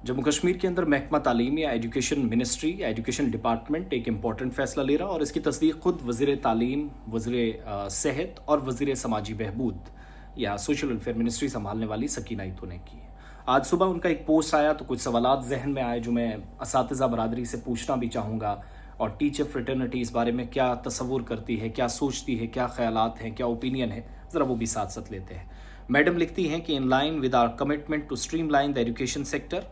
जम्मू कश्मीर के अंदर महकमा तालीम या एजुकेशन मिनिस्ट्री या एजुकेशन डिपार्टमेंट एक इम्पॉर्टेंट फैसला ले रहा और इसकी तस्दीक खुद वज़ीर तालीम, वज़ीर सेहत और वज़ीर समाजी बहबूद या सोशल वेलफेयर मिनिस्ट्री संभालने वाली सकीना ईतो ने की है। आज सुबह उनका एक पोस्ट आया तो कुछ सवालात जहन में आए जो मैं असातिज़ा बरादरी से पूछना भी चाहूँगा, और टीचर फ्रेटर्निटी इस बारे में क्या तसव्वुर करती है, क्या सोचती है, क्या ख्यालात हैं, क्या ओपिनियन है, ज़रा वो भी साथ साथ लेते हैं। मैडम लिखती हैं कि in line with our commitment to streamline the education sector,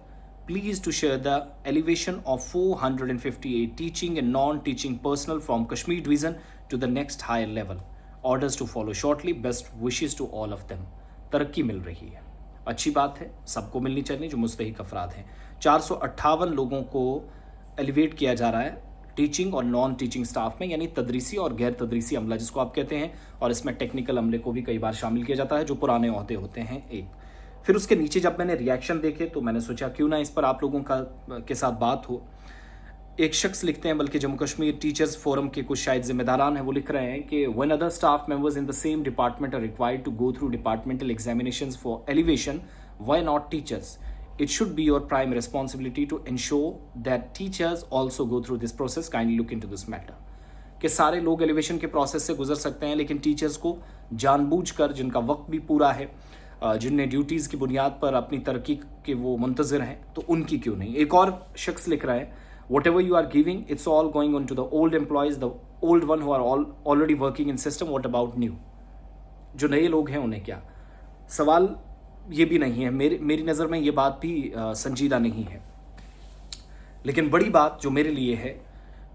pleased to share the elevation of 458 teaching and non-teaching personnel from Kashmir division to the next higher level. Orders to follow shortly. Best wishes to all of them. तरक्की मिल रही है, अच्छी बात है, सबको मिलनी चाहिए जो मुस्तहिक अफराद हैं। 458 लोगों को एलिवेट किया जा रहा है टीचिंग और नॉन टीचिंग स्टाफ में, यानी तदरीसी और गैर तदरीसी अमला जिसको आप कहते हैं, और इसमें टेक्निकल अमले को भी कई बार शामिल किया जाता है जो पुराने ओहदे होते हैं एक। फिर उसके नीचे जब मैंने रिएक्शन देखे तो मैंने सोचा क्यों ना इस पर आप लोगों के साथ बात हो। एक शख्स लिखते हैं, बल्कि जम्मू कश्मीर टीचर्स फोरम के कुछ शायद जिम्मेदारान हैं, वो लिख रहे हैं कि when other staff members in the same department are required to go through departmental examinations for elevation, why not teachers? It should be your prime responsibility to ensure that teachers also go through this process. Kindly look into this matter. कि सारे लोग elevation के process से गुजर सकते हैं, लेकिन teachers को जानबूझकर, जिनका वक्त भी पूरा है, जिनने ड्यूटीज़ की बुनियाद पर अपनी तरक्की के वो मुंतज़िर हैं, तो उनकी क्यों नहीं? एक और शख्स लिख रहा है, whatever you are giving it's all going on to the old employees, the old one who are already working in system, what about new? जो नए लोग हैं उन्हें क्या? सवाल ये भी नहीं है, मेरी नज़र में ये बात भी संजीदा नहीं है। लेकिन बड़ी बात जो मेरे लिए है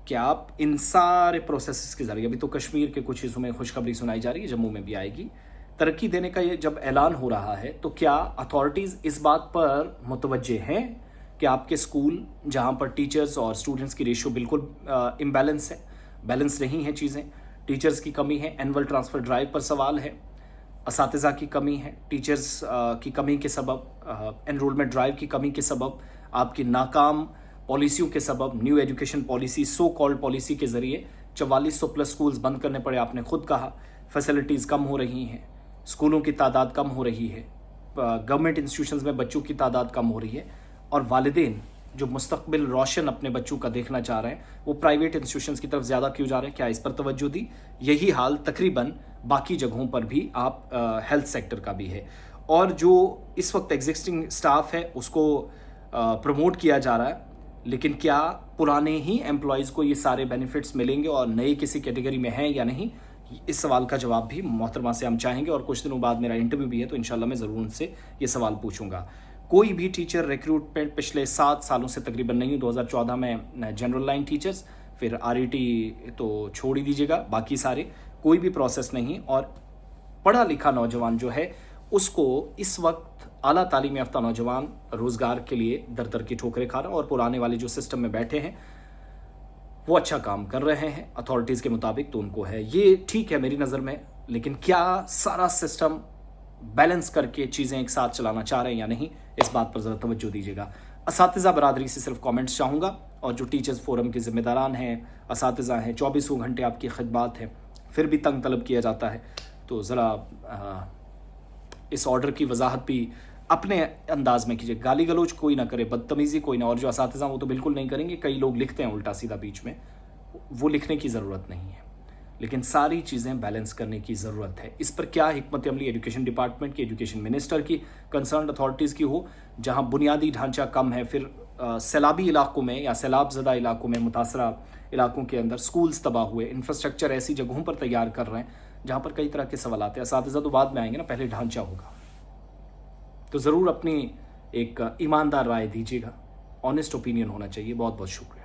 कि आप इन सारे प्रोसेस के ज़रिए, अभी तो कश्मीर के कुछ हिस्सों में खुशखबरी सुनाई जा रही है, जम्मू में भी आएगी, तरक्की देने का ये जब ऐलान हो रहा है तो क्या अथॉरिटीज़ इस बात पर मुतवज्जे हैं कि आपके स्कूल जहाँ पर टीचर्स और स्टूडेंट्स की रेशियो बिल्कुल इम्बैलेंस है, बैलेंस नहीं है चीज़ें, टीचर्स की कमी है, एनुअल ट्रांसफ़र ड्राइव पर सवाल है, असातिज़ा की कमी है, टीचर्स की कमी के सबब, एनरोलमेंट ड्राइव की कमी के सबब, आपकी नाकाम पॉलिसियों के सबब, new education policy, so called policy के ज़रिए 4400 प्लस स्कूल्स बंद करने पड़े। आपने खुद कहा फैसिलिटीज़ कम हो रही हैं, स्कूलों की तादाद कम हो रही है, गवर्नमेंट इंस्टीट्यूशंस में बच्चों की तादाद कम हो रही है, और वालिदैन जो मुस्तकबिल रोशन अपने बच्चों का देखना चाह रहे हैं वो प्राइवेट इंस्टीट्यूशंस की तरफ ज़्यादा क्यों जा रहे हैं? क्या इस पर तवज्जो दी? यही हाल तकरीबन बाकी जगहों पर भी आप हेल्थ सेक्टर का भी है। और जो इस वक्त एग्जिस्टिंग स्टाफ है उसको प्रमोट किया जा रहा है, लेकिन क्या पुराने ही एम्प्लॉयज़ को ये सारे बेनिफिट्स मिलेंगे और नए किसी कैटेगरी में हैं या नहीं? इस सवाल का जवाब भी मोहतरमा से हम चाहेंगे, और कुछ दिनों बाद मेरा इंटरव्यू भी है तो इंशाल्लाह मैं ज़रूर उनसे ये सवाल पूछूंगा। कोई भी टीचर रिक्रूटमेंट पिछले 7 सालों से तकरीबन नहीं, 2014 में जनरल लाइन टीचर्स, फिर आरईटी तो छोड़ ही दीजिएगा, बाकी सारे कोई भी प्रोसेस नहीं, और पढ़ा लिखा नौजवान जो है उसको इस वक्त आला तालीम याफ्ता नौजवान रोज़गार के लिए दर दर की ठोकरें खा रहा है, और पुराने वाले जो सिस्टम में बैठे हैं वो अच्छा काम कर रहे हैं अथॉरिटीज़ के मुताबिक, तो उनको है ये ठीक है मेरी नज़र में। लेकिन क्या सारा सिस्टम बैलेंस करके चीज़ें एक साथ चलाना चाह रहे हैं या नहीं, इस बात पर ज़रा तवज्जो दीजिएगा। असातिज़ा बरादरी से सिर्फ कमेंट्स चाहूँगा, और जो टीचर्स फोरम के ज़िम्मेदारान हैं, असातिज़ा हैं, 24 घंटे आपकी खिदमत है, फिर भी तंग तलब किया जाता है, तो ज़रा इस ऑर्डर की वजाहत भी अपने अंदाज में कीजिए। गाली गलोच कोई ना करे, बदतमीज़ी कोई ना, और जो असातिज़ा वो तो बिल्कुल नहीं करेंगे। कई लोग लिखते हैं उल्टा सीधा बीच में, वो लिखने की ज़रूरत नहीं है, लेकिन सारी चीज़ें बैलेंस करने की ज़रूरत है। इस पर क्या हिकमत अमली एजुकेशन डिपार्टमेंट की, एजुकेशन मिनिस्टर की, कंसर्न अथॉरिटीज़ की हो, जहाँ बुनियादी ढांचा कम है, फिर सैलाबी इलाकों में या सैलाब ज़दा इलाकों में, मुतासरा इलाकों के अंदर स्कूल्स तबाह हुए, इंफ्रास्ट्रक्चर ऐसी जगहों पर तैयार कर रहे हैं जहाँ पर कई तरह के सवाल आते हैं। असातिज़ा तो बाद में आएंगे ना, पहले ढांचा होगा। तो ज़रूर अपनी एक ईमानदार राय दीजिएगा, ऑनेस्ट ओपिनियन होना चाहिए। बहुत बहुत शुक्रिया।